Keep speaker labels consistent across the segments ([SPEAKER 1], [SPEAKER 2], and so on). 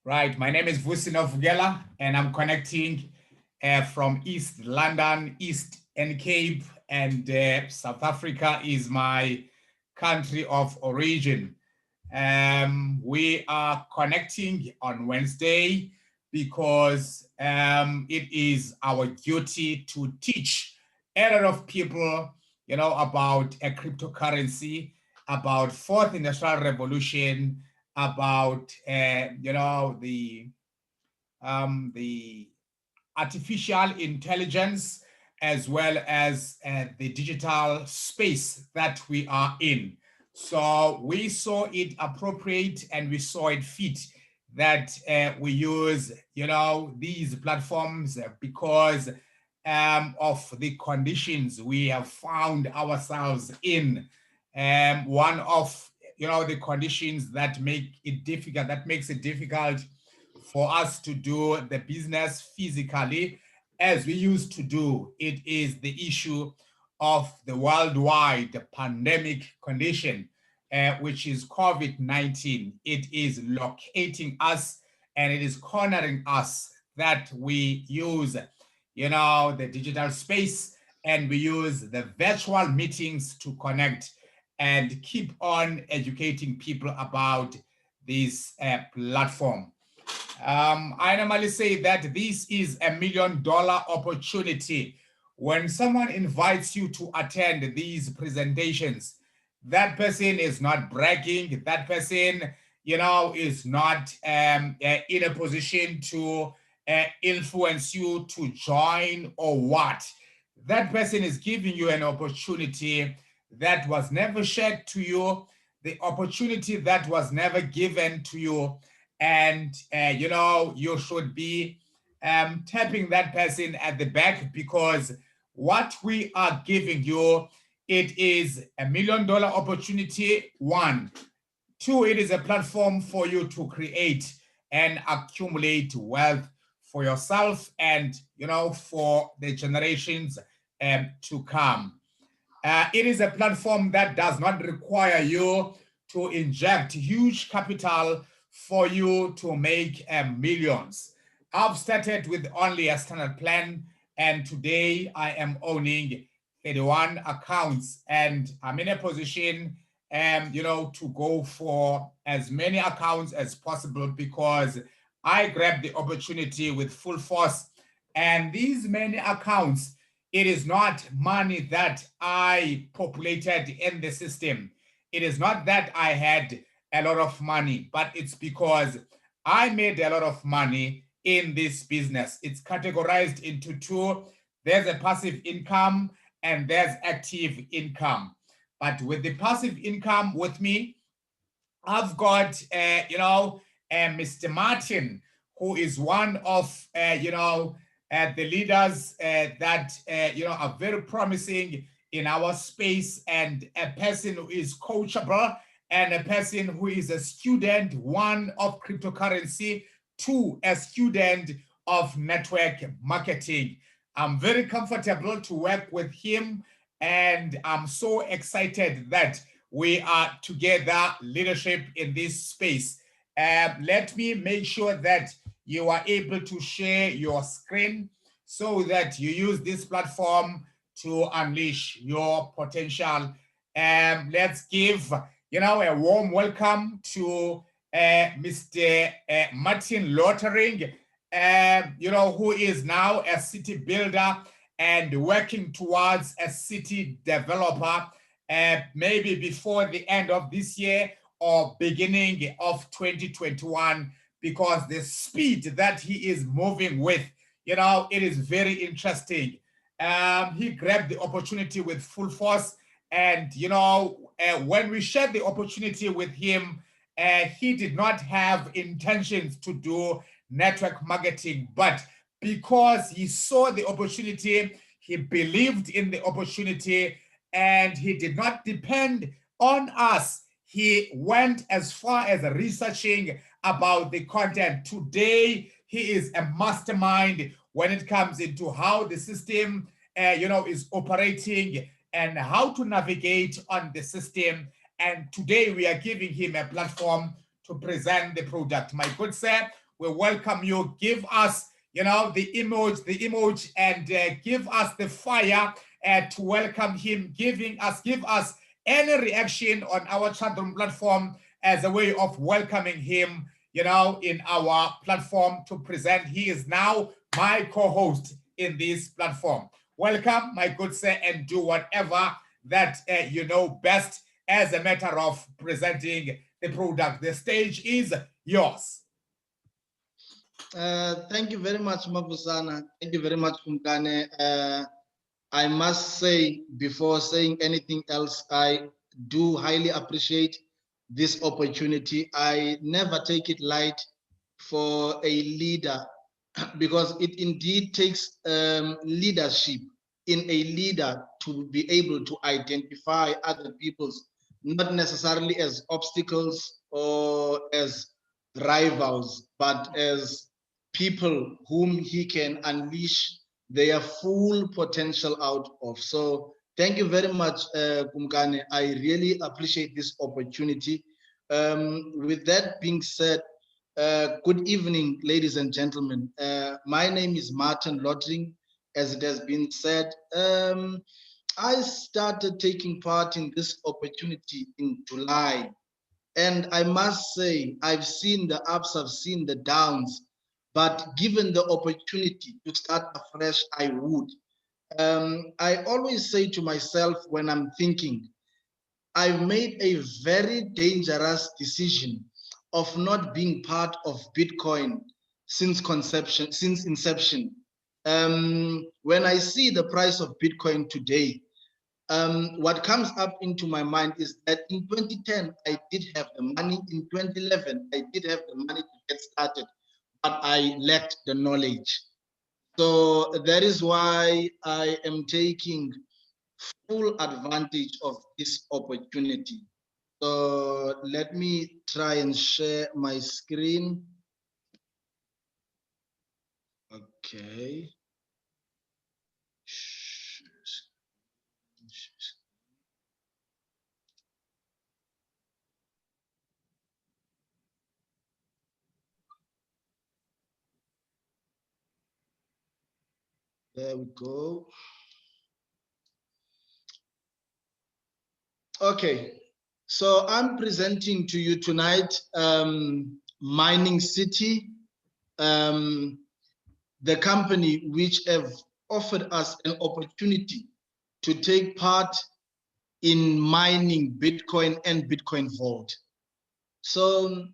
[SPEAKER 1] Right. My name is Vusi Novukela, and I'm connecting from East London, East and Cape, and South Africa is my country of origin. We are connecting on Wednesday because it is our duty to teach a lot of people, about a cryptocurrency, about fourth industrial revolution, about the artificial intelligence, as well as the digital space that we are in. So we saw it appropriate and we saw it fit that we use, these platforms because of the conditions we have found ourselves in. One of the conditions that makes it difficult for us to do the business physically as we used to do. It is the issue of the worldwide pandemic condition, which is COVID-19. It is locating us and it is cornering us that we use, the digital space and we use the virtual meetings to connect and keep on educating people about this platform. I normally say that this is $1 million opportunity. When someone invites you to attend these presentations, that person is not bragging. That person, is not in a position to influence you to join or what. That person is giving you an opportunity that was never shared to you, the opportunity that was never given to you, and you should be tapping that person at the back because what we are giving you, it is $1 million opportunity. One, two, it is a platform for you to create and accumulate wealth for yourself and for the generations to come. It is a platform that does not require you to inject huge capital for you to make millions. I've started with only a standard plan, and today I am owning 31 accounts, and I'm in a position, to go for as many accounts as possible because I grabbed the opportunity with full force. And these many accounts, it is not money that I populated in the system. It is not that I had a lot of money, but it's because I made a lot of money in this business. It's categorized into two. There's a passive income and there's active income. But with the passive income with me, I've got, Mr. Martin, who is one of, the leaders that, are very promising in our space, and a person who is coachable, and a person who is a student, one of cryptocurrency, two, a student of network marketing. I'm very comfortable to work with him, and I'm so excited that we are together leadership in this space. Let me make sure that you are able to share your screen so that you use this platform to unleash your potential. Let's give a warm welcome to Mr. Martin Lottering, who is now a city builder and working towards a city developer, maybe before the end of this year or beginning of 2021, because the speed that he is moving with, it is very interesting. He grabbed the opportunity with full force, and when we shared the opportunity with him, he did not have intentions to do network marketing, but because he saw the opportunity, he believed in the opportunity, and he did not depend on us. He went as far as researching about the content. Today, he is a mastermind when it comes into how the system, is operating and how to navigate on the system. And today we are giving him a platform to present the product. My good sir, We welcome you. Give us, the emoji, and give us the fire to welcome him. Give us any reaction on our chat room platform as a way of welcoming him, in our platform to present. He is now my co-host in this platform. Welcome, my good sir, and do whatever that you know best as a matter of presenting the product. The stage is yours.
[SPEAKER 2] Thank you very much, Mabusana. Thank you very much, Kumkane. I must say, before saying anything else, I do highly appreciate this opportunity. I never take it light for a leader because it indeed takes leadership in a leader to be able to identify other people's, not necessarily as obstacles or as rivals, but as people whom he can unleash their full potential out of. So thank you very much, Kumkane. I really appreciate this opportunity. With that being said, good evening, ladies and gentlemen. My name is Martin Lottering. As it has been said, I started taking part in this opportunity in July. And I must say, I've seen the ups, I've seen the downs, but given the opportunity to start afresh, I would. I always say to myself when I'm thinking, I've made a very dangerous decision of not being part of Bitcoin since conception, since inception. When I see the price of Bitcoin today, what comes up into my mind is that in 2010, I did have the money. In 2011, I did have the money to get started, but I lacked the knowledge. So that is why I am taking full advantage of this opportunity. So let me try and share my screen. Okay. There we go. Okay, so I'm presenting to you tonight Mining City, the company which have offered us an opportunity to take part in mining Bitcoin and Bitcoin Vault. So,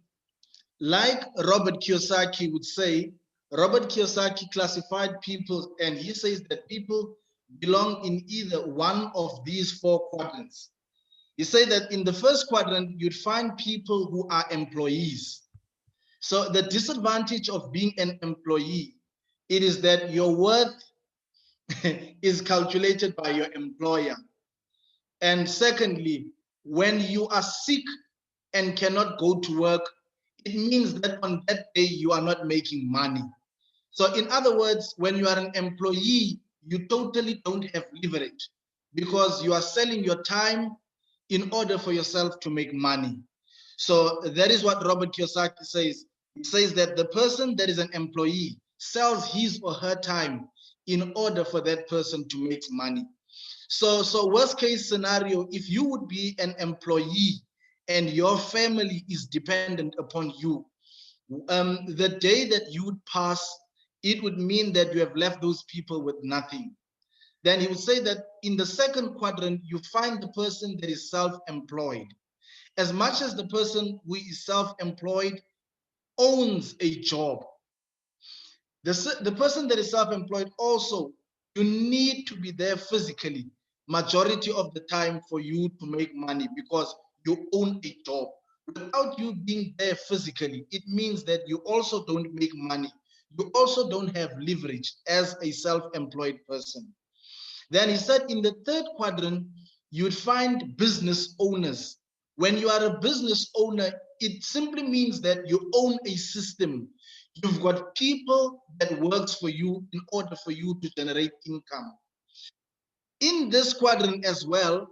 [SPEAKER 2] like Robert Kiyosaki would say, Robert Kiyosaki classified people, and he says that people belong in either one of these four quadrants. He said that in the first quadrant, you'd find people who are employees. So the disadvantage of being an employee, it is that your worth is calculated by your employer. And secondly, when you are sick and cannot go to work, it means that on that day you are not making money. So in other words, when you are an employee, you totally don't have leverage because you are selling your time in order for yourself to make money. So that is what Robert Kiyosaki says. He says that the person that is an employee sells his or her time in order for that person to make money. So worst case scenario, if you would be an employee and your family is dependent upon you, the day that you would pass, it would mean that you have left those people with nothing. Then he would say that in the second quadrant, you find the person that is self-employed. As much as the person who is self-employed owns a job, the person that is self-employed also, you need to be there physically majority of the time for you to make money because you own a job. Without you being there physically, it means that you also don't make money. You also don't have leverage as a self-employed person. Then he said in the third quadrant, you'd find business owners. When you are a business owner, it simply means that you own a system. You've got people that works for you in order for you to generate income. In this quadrant as well,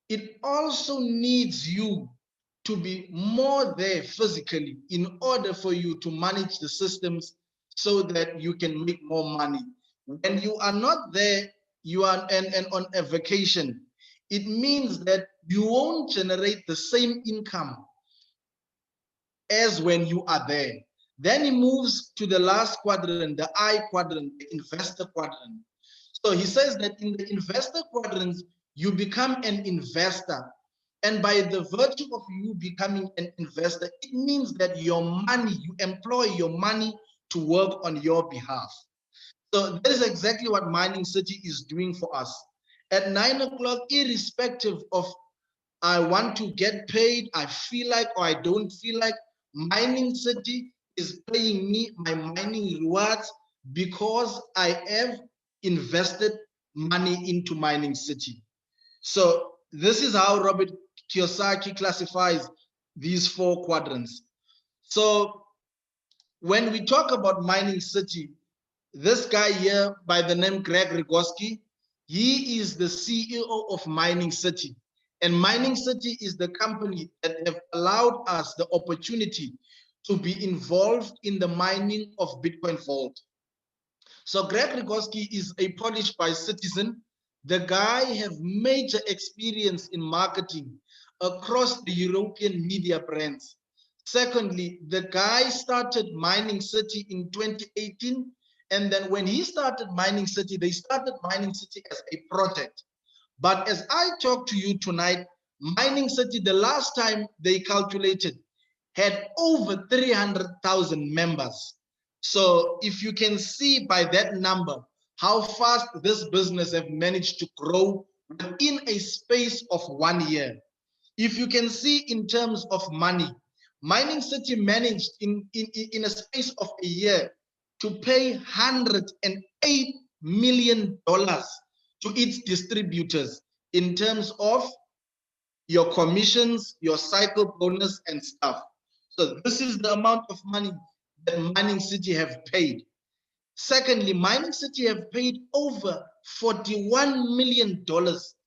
[SPEAKER 2] it also needs you to be more there physically in order for you to manage the systems so that you can make more money. When you are not there, you are and on a vacation, it means that you won't generate the same income as when you are there. Then he moves to the last quadrant, the I quadrant, the investor quadrant. So he says that in the investor quadrant, you become an investor. And by the virtue of you becoming an investor, it means that your money, you employ your money to work on your behalf. So that is exactly what Mining City is doing for us. At 9 o'clock, irrespective of I want to get paid, I feel like, or I don't feel like, Mining City is paying me my mining rewards because I have invested money into Mining City. So this is how Robert Kiyosaki classifies these 4 quadrants. So when we talk about Mining City, this guy here by the name Greg Rygoski, he is the CEO of Mining City. And Mining City is the company that have allowed us the opportunity to be involved in the mining of Bitcoin Vault. So Greg Rygoski is a Polish by citizen. The guy have major experience in marketing across the European media brands. Secondly, the guy started Mining City in 2018. And then when he started Mining City, they started Mining City as a project. But as I talk to you tonight, Mining City, the last time they calculated, had over 300,000 members. So if you can see by that number how fast this business have managed to grow within a space of 1 year. If you can see in terms of money, Mining City managed in a space of a year to pay $108 million to its distributors in terms of your commissions, your cycle bonus and stuff. So this is the amount of money that Mining City have paid. Secondly, Mining City have paid over $41 million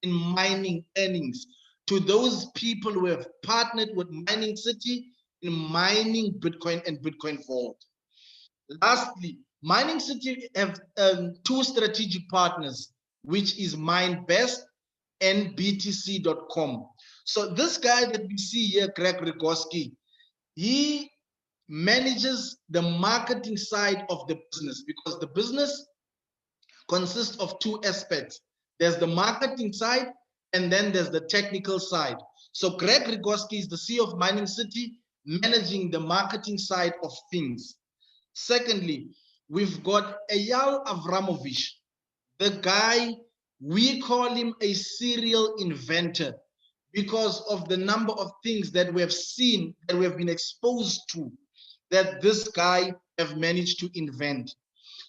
[SPEAKER 2] in mining earnings to those people who have partnered with Mining City in mining Bitcoin and Bitcoin Vault. Lastly, Mining City have 2 strategic partners, which is MineBest and BTC.com. So this guy that we see here, Greg Rygoski, he manages the marketing side of the business because the business consists of 2 aspects. There's the marketing side and then there's the technical side. So Greg Rygoski is the CEO of Mining City, managing the marketing side of things. Secondly, we've got Eyal Avramovich, the guy, we call him a serial inventor because of the number of things that we have seen, that we have been exposed to, that this guy have managed to invent.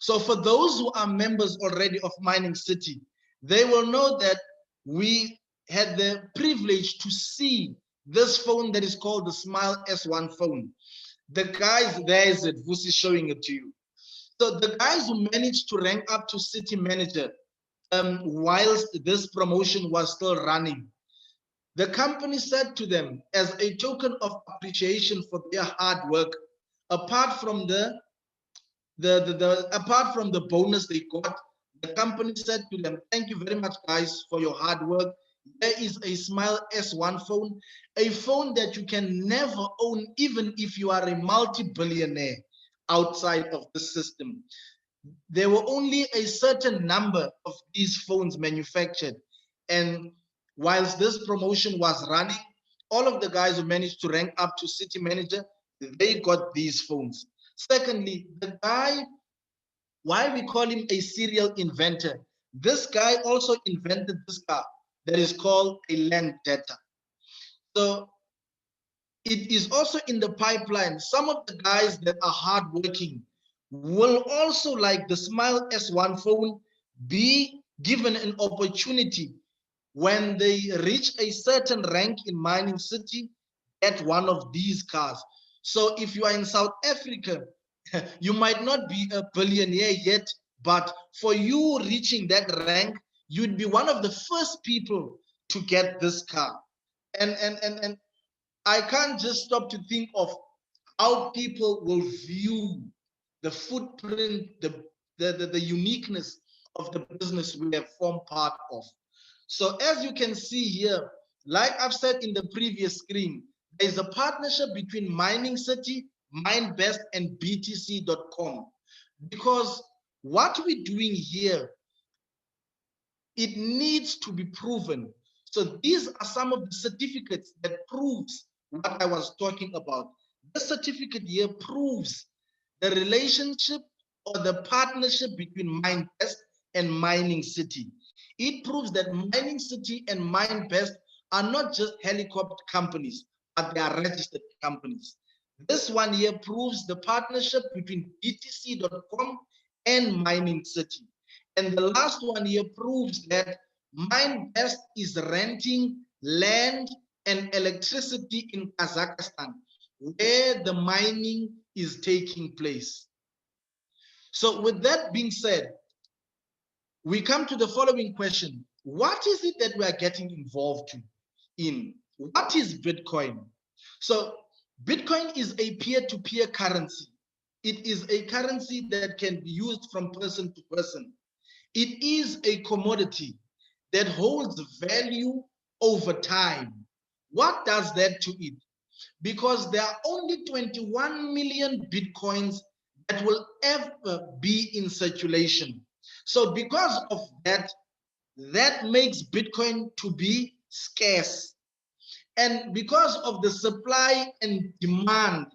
[SPEAKER 2] So for those who are members already of Mining City, they will know that we had the privilege to see this phone that is called the Smile S1 phone. The guys, there is it, Vusi showing it to you. So the guys who managed to rank up to city manager whilst this promotion was still running, the company said to them as a token of appreciation for their hard work, apart from the bonus they got, the company said to them, thank you very much guys for your hard work. There is a Smile S1 phone, a phone that you can never own even if you are a multi-billionaire outside of the system. There were only a certain number of these phones manufactured, and whilst this promotion was running, all of the guys who managed to rank up to city manager, they got these phones. Secondly, the guy, why we call him a serial inventor, this guy also invented this car that is called a land data. So it is also in the pipeline. Some of the guys that are hardworking will also, like the Smile S1 phone, be given an opportunity when they reach a certain rank in Mining City, get one of these cars. So if you are in South Africa, you might not be a billionaire yet, but for you reaching that rank, you'd be one of the first people to get this car. And I can't just stop to think of how people will view the footprint, the uniqueness of the business we have formed part of. So as you can see here, like I've said in the previous screen, there is a partnership between Mining City, MineBest, and BTC.com. Because what we're doing here, it needs to be proven. So these are some of the certificates that proves what I was talking about. The certificate here proves the relationship or the partnership between MineBest and Mining City. It proves that Mining City and MineBest are not just helicopter companies, but they are registered companies. This one here proves the partnership between BTC.com and Mining City. And the last one here proves that MineBest is renting land and electricity in Kazakhstan, where the mining is taking place. So with that being said, we come to the following question. What is it that we are getting involved in? What is Bitcoin? So Bitcoin is a peer-to-peer currency. It is a currency that can be used from person to person. It is a commodity that holds value over time. What does that to it? Because there are only 21 million Bitcoins that will ever be in circulation. So because of that, that makes Bitcoin to be scarce. And because of the supply and demand,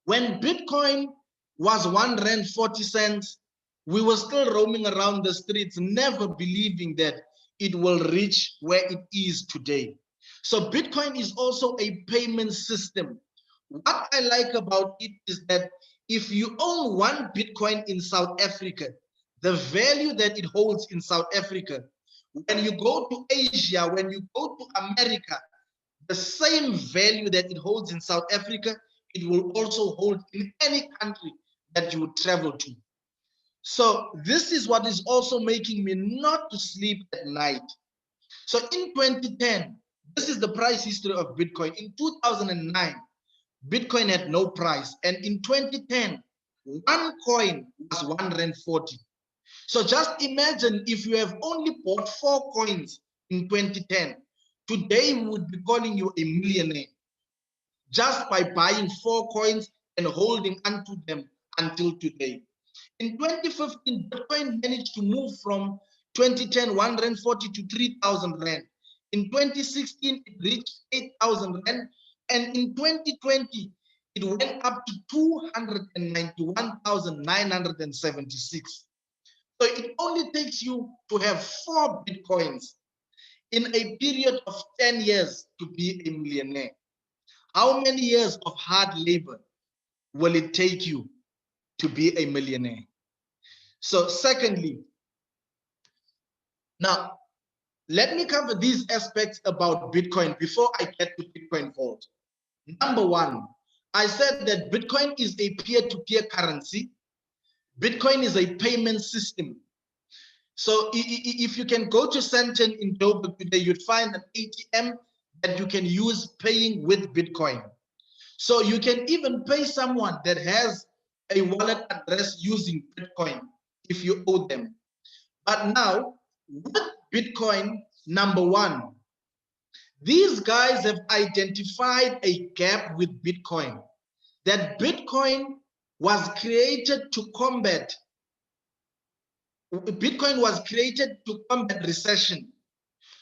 [SPEAKER 2] when Bitcoin was 1 rand 40 cents, we were still roaming around the streets, never believing that it will reach where it is today. So Bitcoin is also a payment system. What I like about it is that if you own 1 Bitcoin in South Africa, the value that it holds in South Africa, when you go to Asia, when you go to America, the same value that it holds in South Africa, it will also hold in any country that you would travel to. So this is what is also making me not to sleep at night. So in 2010, this is the price history of Bitcoin. In 2009, Bitcoin had no price. And in 2010, 1 coin was 1 rand 40. So just imagine if you have only bought 4 coins in 2010, today we would be calling you a millionaire just by buying 4 coins and holding onto them until today. In 2015, Bitcoin managed to move from 2010 1 rand 40 to 3,000 rand. In 2016, it reached 8,000 rand. And in 2020, it went up to 291,976. So it only takes you to have 4 Bitcoins in a period of 10 years to be a millionaire. How many years of hard labor will it take you to be a millionaire? So secondly, now let me cover these aspects about Bitcoin before I get to Bitcoin Vault. Number one, I said that Bitcoin is a peer-to-peer currency. Bitcoin is a payment system. So if you can go to Sandton in Joburg today, you'd find an ATM that you can use paying with Bitcoin. So you can even pay someone that has a wallet address using Bitcoin if you owe them. But now, with Bitcoin, number one, these guys have identified a gap with Bitcoin, that Bitcoin was created to combat. Bitcoin was created to combat recession.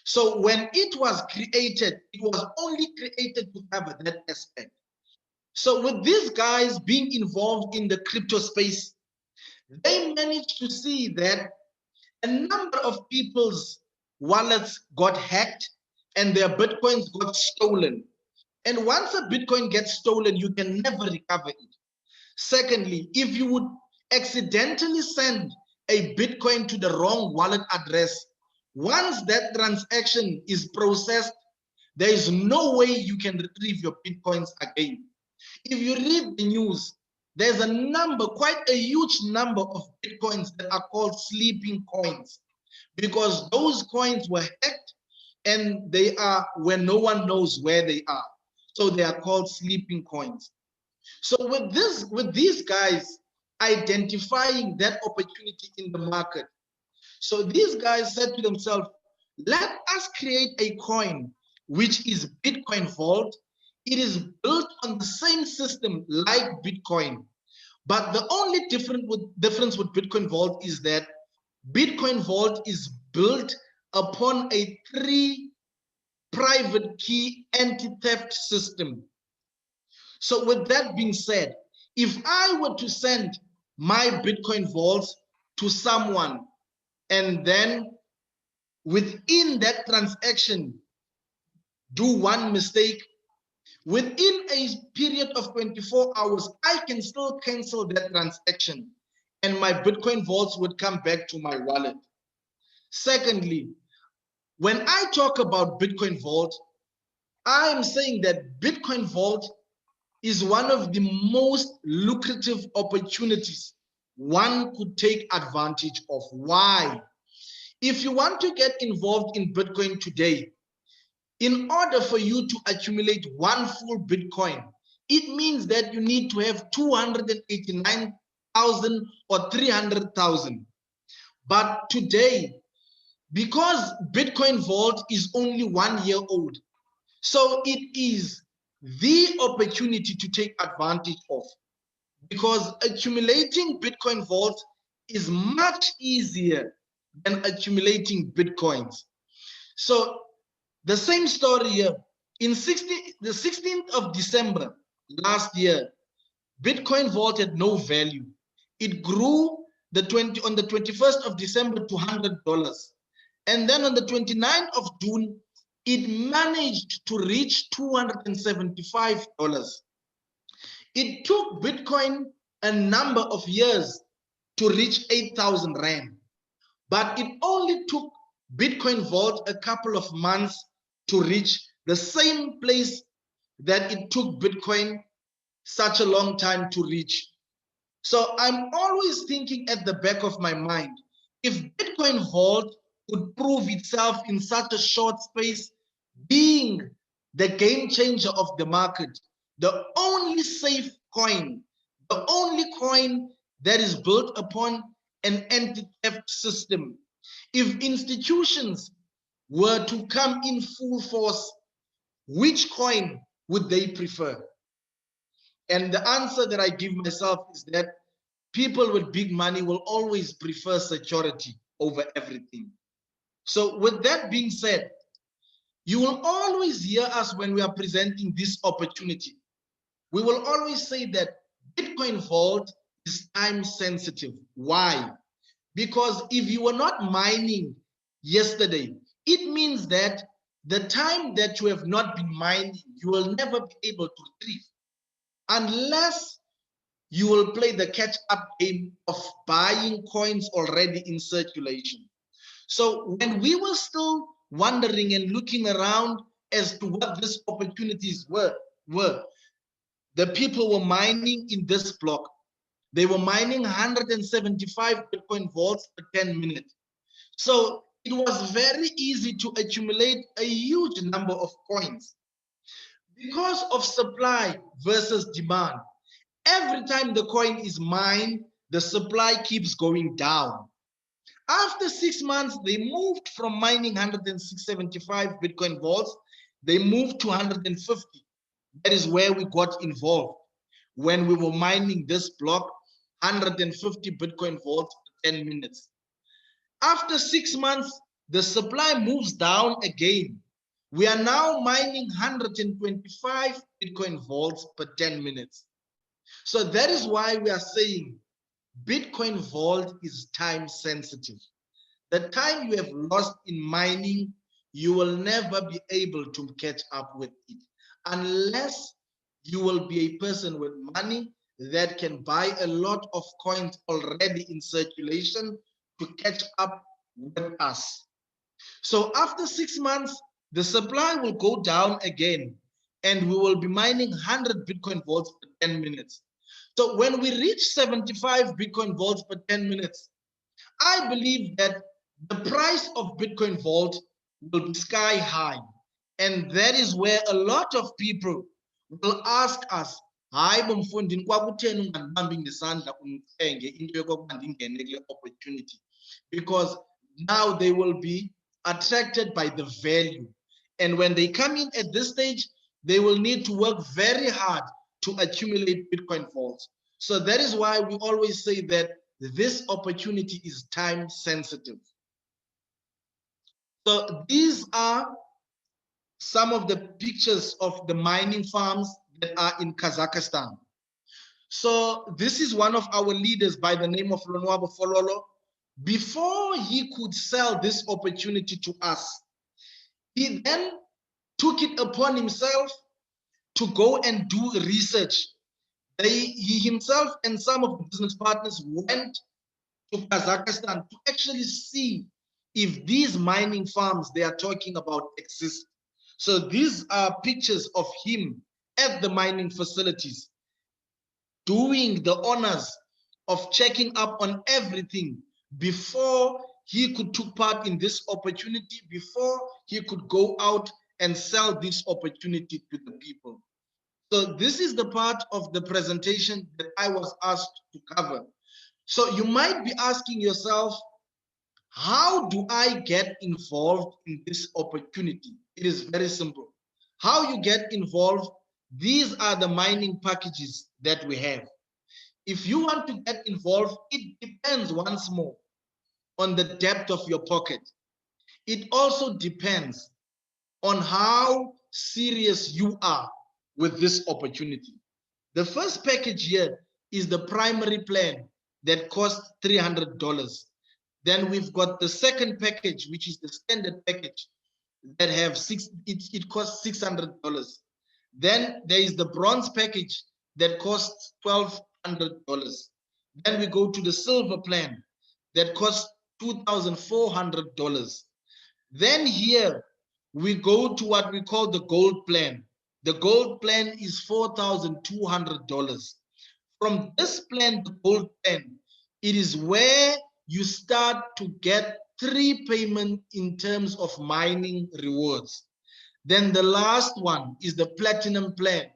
[SPEAKER 2] So when it was created, it was only created to cover that aspect. So with these guys being involved in the crypto space, they managed to see that a number of people's wallets got hacked and their Bitcoins got stolen. And once a Bitcoin gets stolen, you can never recover it. Secondly, if you would accidentally send a Bitcoin to the wrong wallet address, once that transaction is processed, there is no way you can retrieve your Bitcoins again. If you read the news, there's a number, quite a huge number of Bitcoins that are called sleeping coins, because those coins were hacked and they are where no one knows where they are. So they are called sleeping coins. So with these guys identifying that opportunity in the market, so these guys said to themselves, let us create a coin which is Bitcoin Vault. It is built on the same system like Bitcoin. But the only difference with Bitcoin Vault is that Bitcoin Vault is built upon a 3 private key anti-theft system. So with that being said, if I were to send my Bitcoin vaults to someone, and then within that transaction do one mistake, within a period of 24 hours, I can still cancel that transaction and my Bitcoin vaults would come back to my wallet. Secondly, when I talk about Bitcoin Vault, I am saying that Bitcoin Vault is one of the most lucrative opportunities one could take advantage of. Why? If you want to get involved in Bitcoin today, in order for you to accumulate one full Bitcoin, it means that you need to have 289,000 or 300,000. But today, because Bitcoin Vault is only 1 year old, so it is the opportunity to take advantage of, because accumulating Bitcoin Vault is much easier than accumulating Bitcoins. So the same story here. The 16th of December last year, Bitcoin Vault had no value. It grew on the 21st of December to $100. And then on the 29th of June, it managed to reach $275. It took Bitcoin a number of years to reach 8,000 Rand, but it only took Bitcoin Vault a couple of months to reach the same place that it took Bitcoin such a long time to reach. So I'm always thinking at the back of my mind, if Bitcoin Vault could prove itself in such a short space, being the game changer of the market, the only safe coin, the only coin that is built upon an anti-theft system, if institutions were to come in full force, which coin would they prefer? And the answer that I give myself is that people with big money will always prefer security over everything. So with that being said, you will always hear us when we are presenting this opportunity. We will always say that Bitcoin Vault is time sensitive. Why? Because if you were not mining yesterday, it means that the time that you have not been mining, you will never be able to retrieve unless you will play the catch-up game of buying coins already in circulation. So when we were still wondering and looking around as to what these opportunities were, the people were mining in this block. They were mining 175 Bitcoin vaults per 10 minutes. So it was very easy to accumulate a huge number of coins. Because of supply versus demand, every time the coin is mined, the supply keeps going down. After 6 months, they moved from mining 175 Bitcoin vaults, they moved to 150. That is where we got involved. When we were mining this block, 150 Bitcoin vaults per 10 minutes. After 6 months, the supply moves down again. We are now mining 125 Bitcoin vaults per 10 minutes. So that is why we are saying Bitcoin Vault is time sensitive. The time you have lost in mining, you will never be able to catch up with it unless you will be a person with money that can buy a lot of coins already in circulation to catch up with us. So after 6 months, the supply will go down again and we will be mining 100 Bitcoin vaults per 10 minutes. So when we reach 75 Bitcoin vaults per 10 minutes, I believe that the price of Bitcoin Vault will be sky high. And that is where a lot of people will ask us, hayi bomfundini kwakutheni ungandibambi ngesandla ungithenge into yokokuba ndingene kule opportunity, because now they will be attracted by the value, and when they come in at this stage, they will need to work very hard to accumulate Bitcoin vaults. So that is why we always say that this opportunity is time sensitive. So these are some of the pictures of the mining farms that are in Kazakhstan. So this is one of our leaders by the name of Lonwabo Fololo. Before he could sell this opportunity to us, he then took it upon himself to go and do research. He himself and some of the business partners went to Kazakhstan to actually see if these mining farms they are talking about exist. So these are pictures of him at the mining facilities, doing the honors of checking up on everything before he could take part in this opportunity, before he could go out and sell this opportunity to the people. So this is the part of the presentation that I was asked to cover. So you might be asking yourself, how do I get involved in this opportunity? It is very simple. How you get involved, these are the mining packages that we have. If you want to get involved, it depends once more on the depth of your pocket. It also depends on how serious you are with this opportunity. The first package here is the primary plan that costs $300. Then we've got the second package, which is the standard package that have it costs $600. Then there is the bronze package that costs $1,200. Then we go to the silver plan that costs $2,400. Then here we go to what we call the gold plan. The gold plan is $4,200. From this plan, the gold plan, it is where you start to get 3 payments in terms of mining rewards. Then the last one is the platinum plan,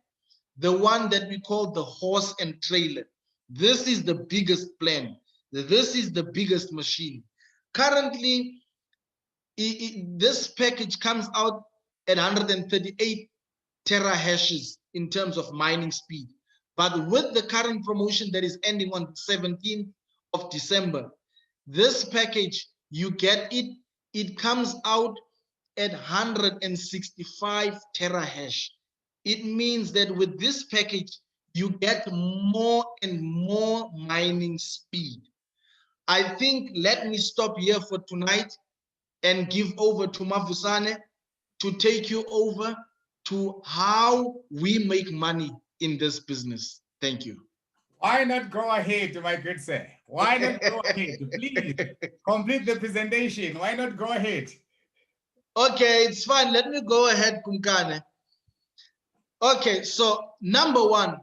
[SPEAKER 2] the one that we call the horse and trailer. This is the biggest plan. This is the biggest machine. Currently, this package comes out at 138 terahashes in terms of mining speed. But with the current promotion that is ending on the 17th of December, this package, you get it, it comes out at 165 terahash. It means that with this package, you get more and more mining speed. I think let me stop here for tonight and give over to Mavusane to take you over to how we make money in this business. Thank you.
[SPEAKER 1] Why not go ahead, my good sir? Why not go ahead? Please complete the presentation. Why not go ahead?
[SPEAKER 2] Okay, it's fine. Let me go ahead, Kumkane. Okay, so number one,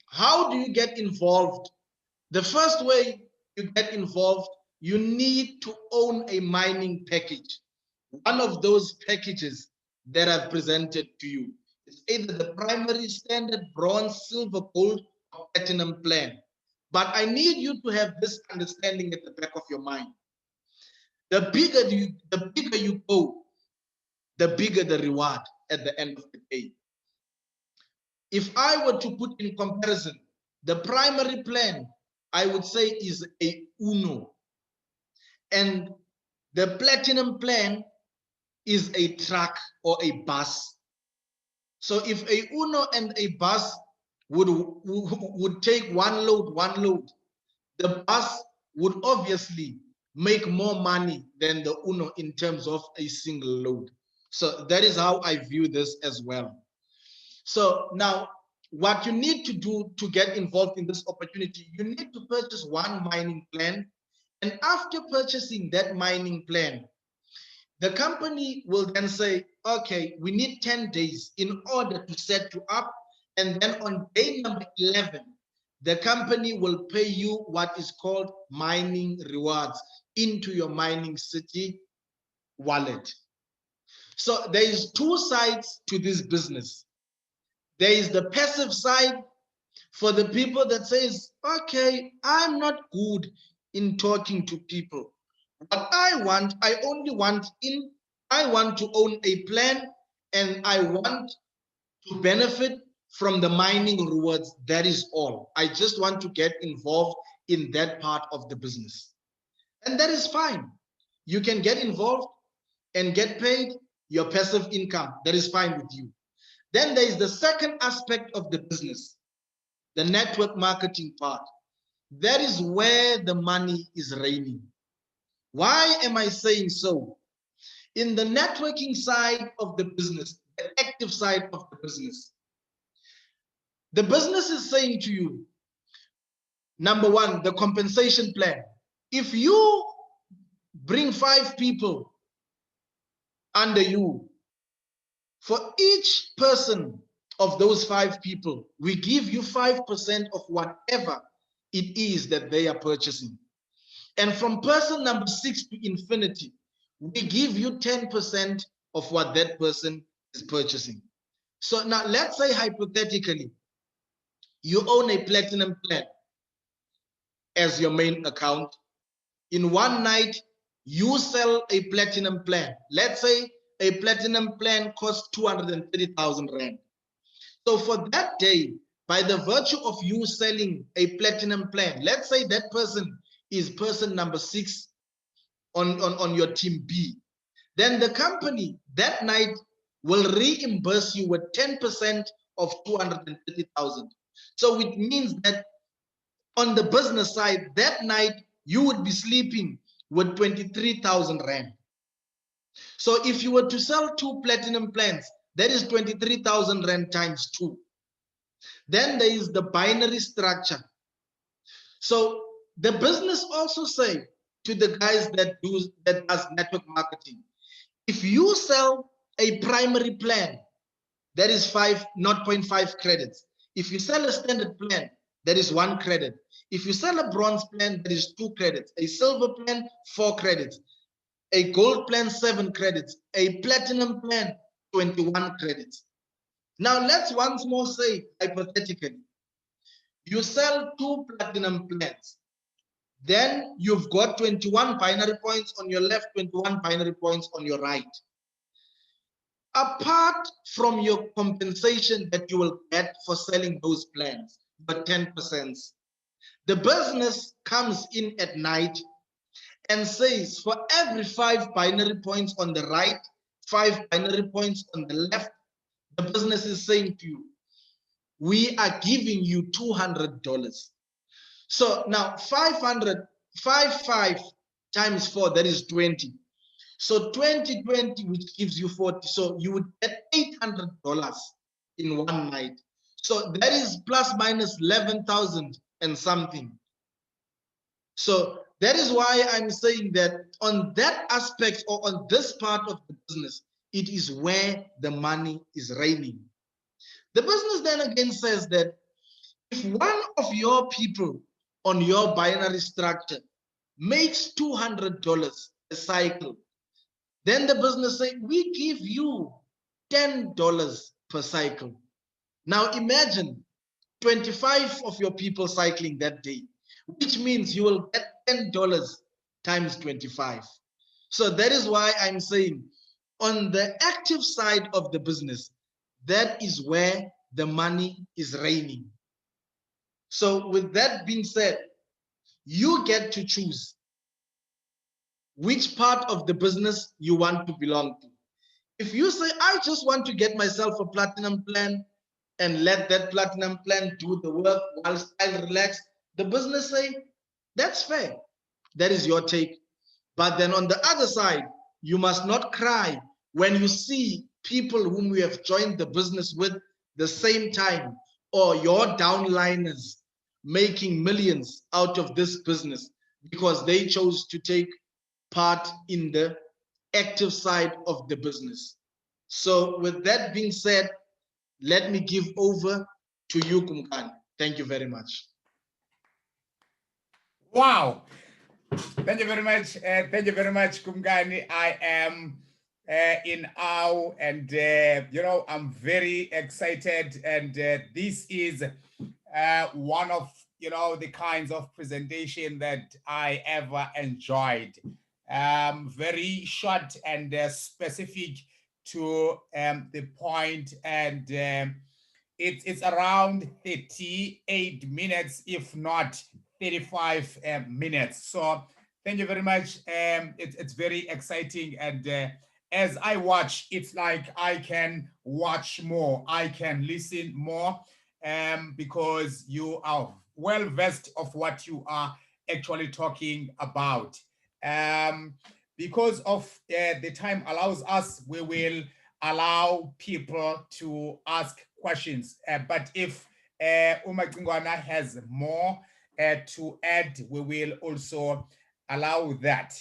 [SPEAKER 2] how do you get involved? The first way you get involved, you need to own a mining package. One of those packages that I've presented to you. It's either the primary, standard, bronze, silver, gold, or platinum plan. But I need you to have this understanding at the back of your mind. The bigger you go, the bigger the reward at the end of the day. If I were to put in comparison, the primary plan, I would say, is a Uno. And the platinum plan is a truck or a bus. So if a Uno and a bus would take one load, the bus would obviously make more money than the Uno in terms of a single load. So that is how I view this as well. So now, what you need to do to get involved in this opportunity, you need to purchase one mining plan. And after purchasing that mining plan, the company will then say, okay, we need 10 days in order to set you up. And then on day number 11, the company will pay you what is called mining rewards into your Mining City wallet. So there is 2 sides to this business. There is the passive side for the people that says, okay, I'm not good in talking to people. What I want to own a plan, and I want to benefit from the mining rewards. That is all. I just want to get involved in that part of the business. And that is fine. You can get involved and get paid your passive income. That is fine with you. Then there is the second aspect of the business, the network marketing part. That is where the money is raining. Why am I saying so? In the networking side of the business, the active side of the business is saying to you, number one, the compensation plan. If you bring 5 people under you, for each person of those 5 people, we give you 5% of whatever it is that they are purchasing. And from person number 6 to infinity, we give you 10% of what that person is purchasing. So now let's say hypothetically, you own a platinum plan as your main account. In one night, you sell a platinum plan. Let's say a platinum plan costs 230,000 Rand. So for that day, by the virtue of you selling a platinum plan, let's say that person is person number 6 on your team B, then the company that night will reimburse you with 10% of 230,000. So it means that on the business side, that night you would be sleeping with 23,000 Rand. So if you were to sell 2 platinum plans, that is 23,000 Rand times 2. Then there is the binary structure. So the business also say to the guys that does network marketing, if you sell a primary plan, that is 0.5 credits. If you sell a standard plan, that is 1 credit. If you sell a bronze plan, that is 2 credits. A silver plan, 4 credits. A gold plan, 7 credits. A platinum plan, 21 credits. Now let's once more say, hypothetically, you sell 2 platinum plans. Then you've got 21 binary points on your left, 21 binary points on your right. Apart from your compensation that you will get for selling those plans, but 10%, the business comes in at night and says, for every 5 binary points on the right, 5 binary points on the left, the business is saying to you, we are giving you $200. So now 5 times 4, that is 20. So 20, which gives you 40. So you would get $800 in one night. So that is plus minus 11,000 and something. So that is why I'm saying that on that aspect, or on this part of the business, it is where the money is raining. The business then again says that if one of your people on your binary structure makes $200 a cycle, then the business say, we give you $10 per cycle. Now imagine 25 of your people cycling that day, which means you will get $10 times 25. So that is why I'm saying on the active side of the business, that is where the money is raining. So with that being said, you get to choose which part of the business you want to belong to. If you say, I just want to get myself a platinum plan and let that platinum plan do the work whilst I relax, the business say, that's fair. That is your take. But then on the other side, you must not cry when you see people whom you have joined the business with the same time, or your downliners making millions out of this business because they chose to take part in the active side of the business. So with that being said, let me give over to you, Kumkani. Thank you very much.
[SPEAKER 1] Wow. Thank you very much. Thank you very much, Kumkani. I am in awe, and I'm very excited, and this is one of the kinds of presentation that I ever enjoyed. Very short and specific to the point, and it's around 38 minutes, if not 35 minutes. So thank you very much. It's very exciting, and as I watch, it's like I can watch more, I can listen more, because you are well versed of what you are actually talking about. Um, because of the time allows us, we will allow people to ask questions. But if Umagingwana has more to add, we will also allow that.